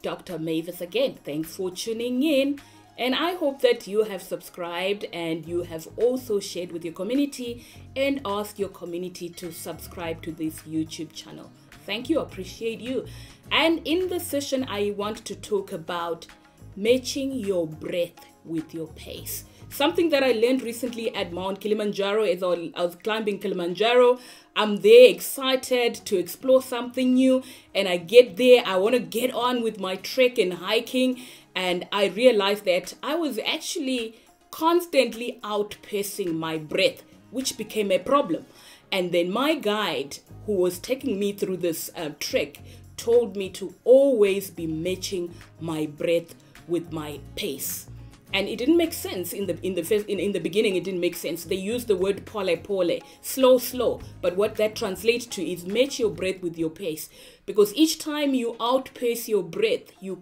Dr. Mavis again. Thanks for tuning in. And I hope that you have subscribed and you have also shared with your community and asked your community to subscribe to this YouTube channel. Thank you. Appreciate you. And in this session, I want to talk about matching your breath with your pace. Something that I learned recently at Mount Kilimanjaro as I was climbing Kilimanjaro. I'm there excited to explore something new, and I get there. I want to get on with my trek and hiking, and I realized that I was actually constantly outpacing my breath, which became a problem. And then my guide, who was taking me through this trek, told me to always be matching my breath with my pace. And it didn't make sense in the beginning. It didn't make sense. They used the word pole pole, slow slow. But what that translates to is match your breath with your pace. Because each time you outpace your breath, you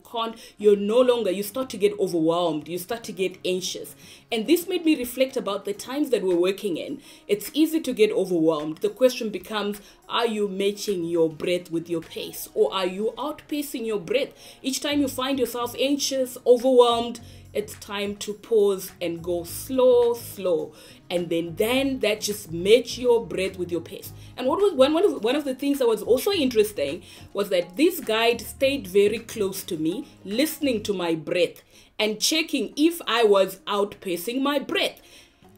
start to get overwhelmed. You start to get anxious. And this made me reflect about the times that we're working in. It's easy to get overwhelmed. The question becomes, are you matching your breath with your pace? Or are you outpacing your breath? Each time you find yourself anxious, overwhelmed, it's time to pause and go slow, slow. And then that just match your breath with your pace. And what was one of the things that was also interesting was that this guide stayed very close to me, listening to my breath and checking if I was outpacing my breath.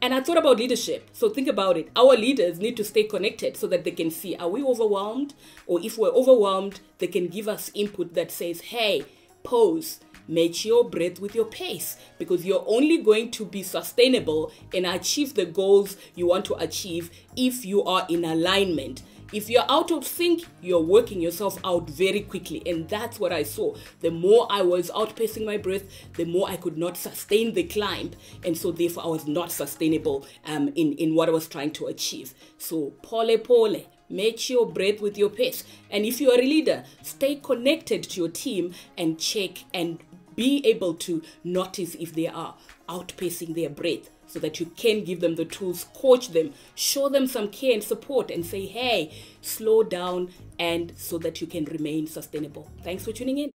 And I thought about leadership. So think about it. Our leaders need to stay connected so that they can see, are we overwhelmed? Or if we're overwhelmed, they can give us input that says, hey, pause. Match your breath with your pace, because you're only going to be sustainable and achieve the goals you want to achieve if you are in alignment. If you're out of sync, you're working yourself out very quickly. And that's what I saw. The more I was outpacing my breath, the more I could not sustain the climb. And so therefore I was not sustainable in what I was trying to achieve. So pole pole. Match your breath with your pace. And if you are a leader, stay connected to your team and check and be able to notice if they are outpacing their breath, so that you can give them the tools, coach them, show them some care and support, and say, hey, slow down, and so that you can remain sustainable. Thanks for tuning in.